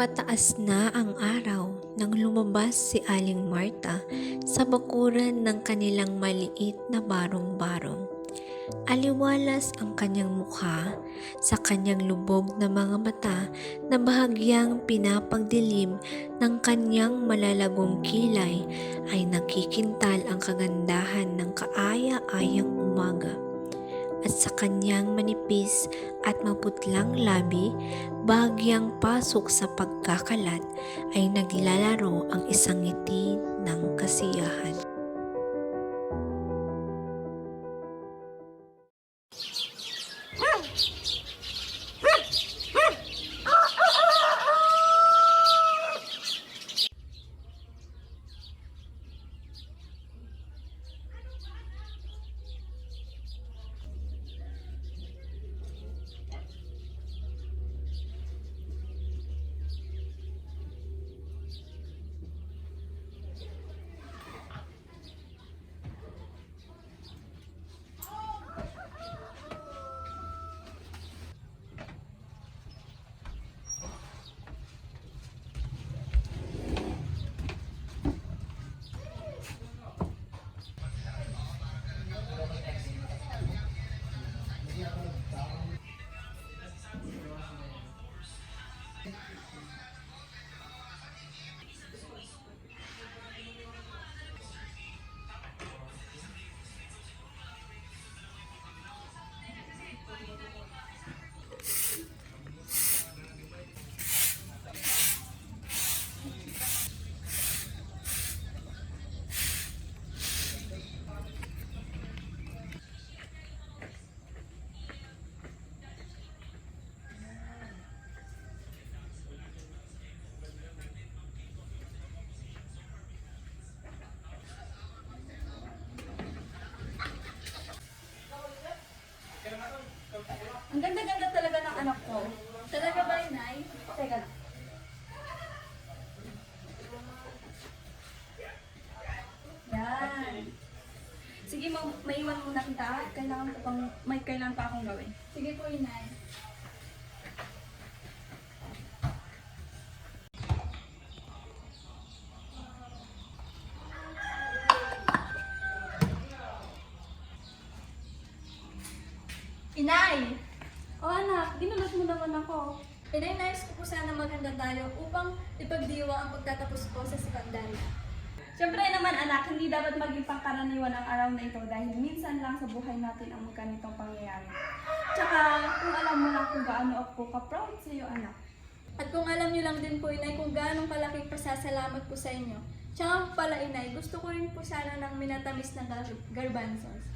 Pataas na ang araw nang lumabas si Aling Marta sa bakuran ng kanilang maliit na barong-barong. Aliwalas ang kanyang mukha sa kanyang lubog na mga mata na bahagyang pinapagdilim ng kanyang malalagong kilay ay nakikintal ang kagandahan ng kaaya-ayang umaga. At sa kanyang manipis at maputlang labi, bahagyang pasok sa pagkakalat ay naglalaro ang isang ngiti ng kasiyahan. Ang ganda-ganda talaga ng anak ko. Talaga ba, Inay? Teka lang. Yan. Sige, maiwan muna kita. May kailangan pa akong gawin. Sige po, Inay. Inay! O anak, ginulat mo naman ako. Inay, nais ko po sana maghanda tayo upang ipagdiwa ang pagtatapos ko sa sekundarya. Siyempre naman anak, hindi dapat maging pangkaraniwan ang araw na ito dahil minsan lang sa buhay natin ang ganitong pangyayari. Tsaka, kung alam mo lang kung gaano ako ka-proud sa iyo anak. At kung alam niyo lang din po, Inay, kung gaano kalaking pasasalamat po sa inyo. Tsaka pala, Inay, gusto ko rin po sana ng minatamis na garbanzos.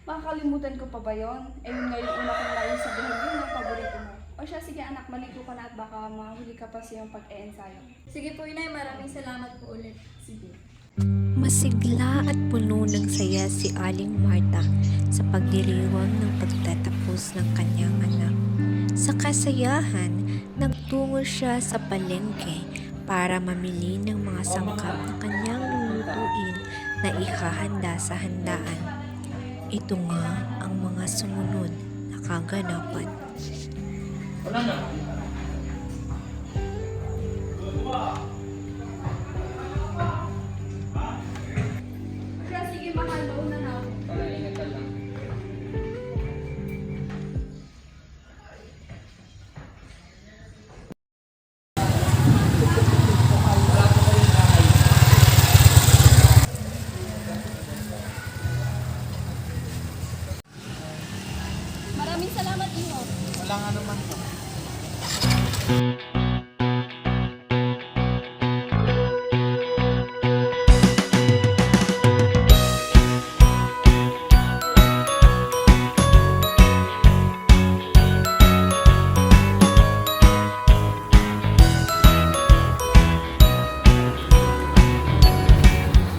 Makakalimutan ko pa ba yun? Eh yun nga yung una kong layo sa buhay yun ang paborito mo. O siya, sige anak, maligo ka na at baka mahuli ka pa sa iyong pag-e-ensayo. Sige po, Inay, maraming salamat po ulit. Sige. Masigla at puno ng saya si Aling Marta sa pagdiriwang ng pagtatapos ng kanyang anak. Sa kasayahan, nagtungo siya sa palengke para mamili ng mga sangkap na kanyang lulutuin na ihahanda sa handaan. Ito nga ang mga sumunod na kaganapan. Siya, sige mahal, mauna na ako. Maraming salamat, Iho. Wala nga naman to.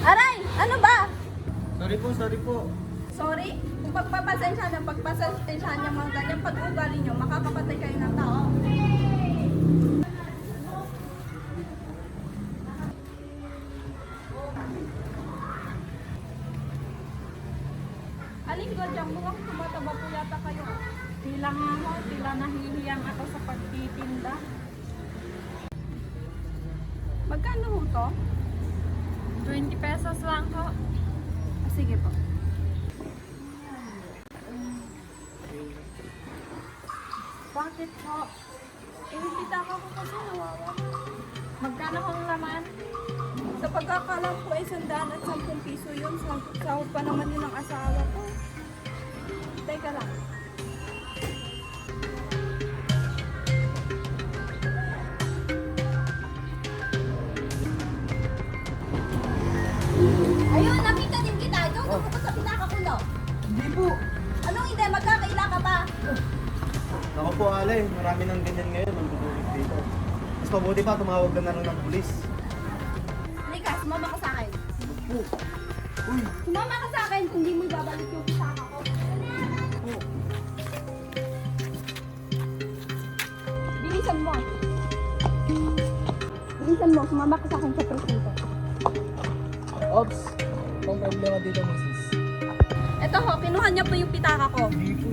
Aray! Ano ba? Sorry po. Sorry? Kung pagpapasensya niya mga ganyang pag-ugali niyo, makakapatay kayo ng tao. Aling Godyang, mukhang tumataba po yata kayo. Tila nga ho, tila nahihiyang ako sa pagtitinda. Magkano ho to? 20 pesos lang ho. Sige po. Bakit ho? Pitaka ko kasi nawawa. Magkano hong laman? Sa pagkakalam ko ay 110 piso yun. Sahod pa naman yun ng asawa ko. Teka lang. Ayun, nakita din kita. Ikaw ko sa pitaka ko, no? Hindi po. Anong hindi? Magkakaila ka pa? Ako po, Ale. Marami nang ganyan ngayon. Ang bubulig dito. Mas mabuti pa, tumawag ka na lang ng pulis. Halika, sumama ka sa akin. Po. Uy. Sumama ka sa akin kung di mo ibabalik yung pitaka ko. Bilisan mo. Bilisan mo, sumama ka sa akin sa presinto. Ops. Ang problema dito, misis. Eto ho, kinuha niya po yung pitaka ko. Hindi po.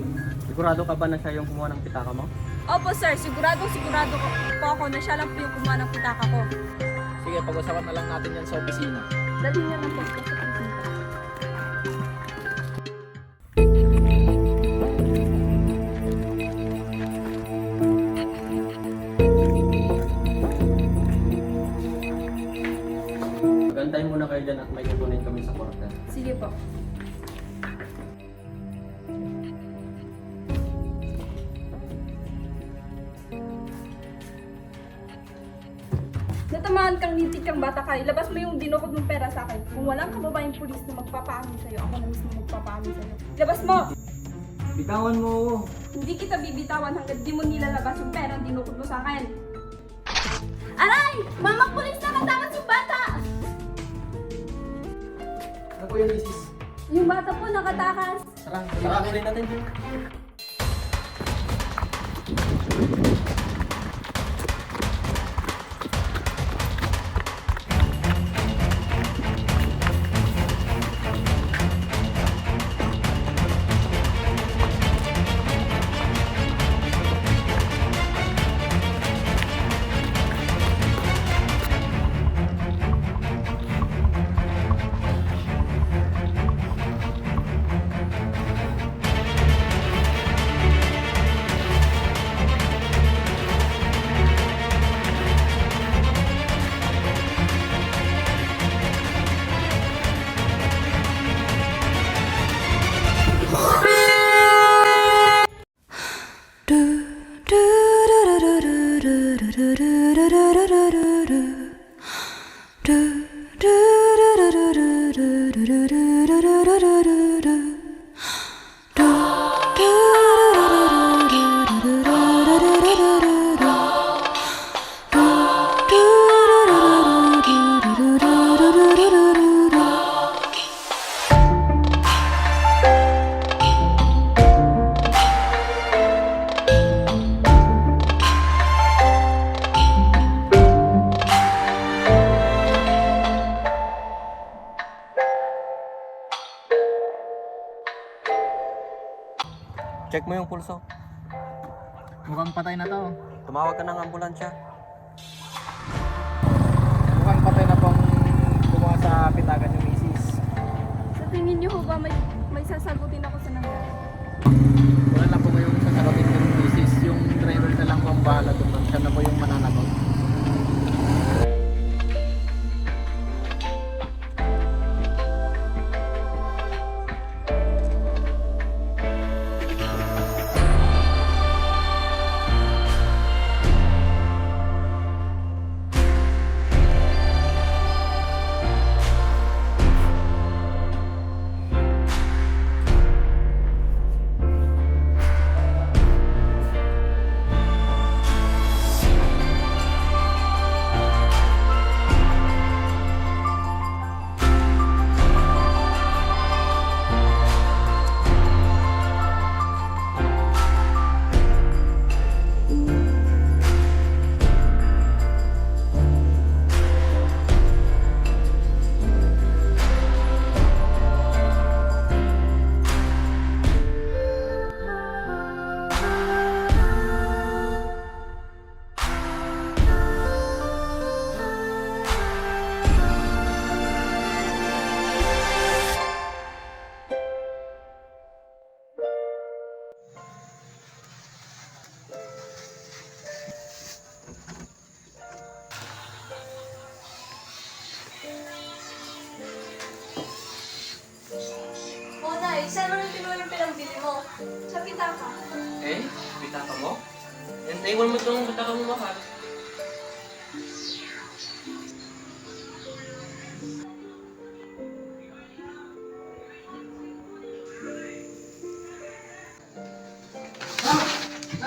Sigurado ka ba na siya yung kumuha ng pitaka mo? Opo sir, sigurado po ako na siya lang po yung kumuha ng pitaka ko. Sige, pag-usapan na lang natin yan sa opisina. Dalhin niya lang po sa presinto. Magantayin muna kayo dyan at may kukunin kami sa korte. Sige po. Natamaan kang lintik kang bata ka, ilabas mo yung dinukot mong pera sa akin. Kung walang kababayang pulis na magpapaamin sa'yo, ako na mismo magpapaamin sa'yo. Labas mo! Bitawan mo! Hindi kita bibitawan hanggang di mo nilalabas yung pera ang dinukot mo sa akin. Aray! Mamang pulis na katakas yung bata! Ano po yung misis? Yung bata po nakatakas. Tara, kunin natin dyan. Check mo yung pulso. Mukhang patay na to. Tumawag ka ng ambulansya. Mukhang patay na pong kumuha sa pitagan yung misis. Sa tingin niyo ho ba may sasagutin ako sa nangyari? Wala lang po yung sasagutin yung misis. Yung driver na lang po ang bahala doon. Siya na po yung mananagot. bitaka mo? Yan, naiwan mo itong bitaka mo, mahal.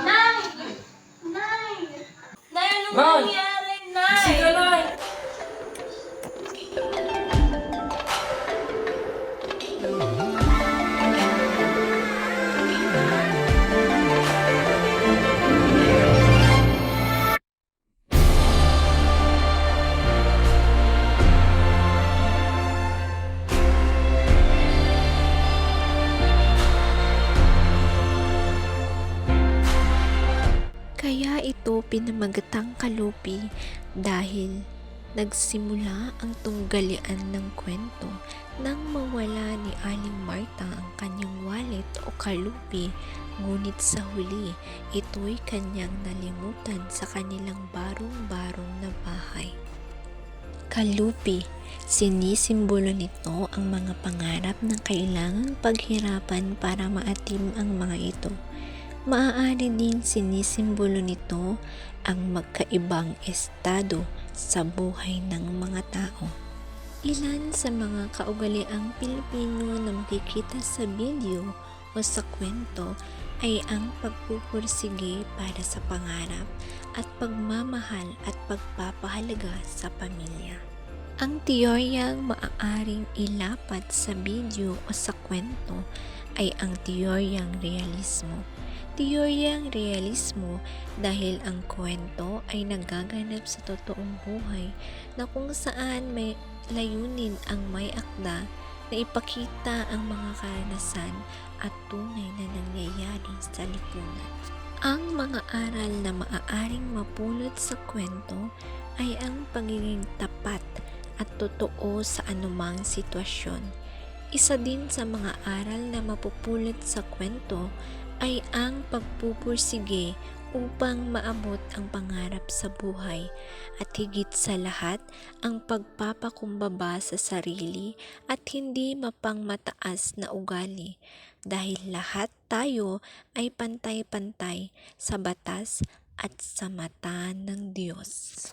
Nay! Nay! Nay, anong Nay! nangyari, Nay? Sige, Nay! Kaya ito pinamagatang kalupi dahil nagsimula ang tunggalian ng kwento nang mawala ni Aling Marta ang kanyang wallet o kalupi, ngunit sa huli ito'y kanyang nalimutan sa kanilang barong-barong na bahay. Kalupi, sinisimbolo nito ang mga pangarap na kailangang paghirapan para maatim ang mga ito. Maaari ding sinisimbolo nito ang magkaibang estado sa buhay ng mga tao. Ilan sa mga kaugaliang Pilipino na makikita sa video o sa kwento ay ang pagpupursige para sa pangarap at pagmamahal at pagpapahalaga sa pamilya. Ang teoryang maaaring ilapat sa video o sa kwento ay ang teoryang realismo. Teoryang realismo dahil ang kwento ay nagaganap sa totoong buhay na kung saan may layunin ang may akda na ipakita ang mga karanasan at tunay na nangyayari sa lipunan. Ang mga aral na maaaring mapulot sa kwento ay ang pagiging tapat at totoo sa anumang sitwasyon. Isa din sa mga aral na mapupulot sa kwento ay ang pagpupursige upang maabot ang pangarap sa buhay at higit sa lahat ang pagpapakumbaba sa sarili at hindi mapangmataas na ugali dahil lahat tayo ay pantay-pantay sa batas at sa mata ng Diyos.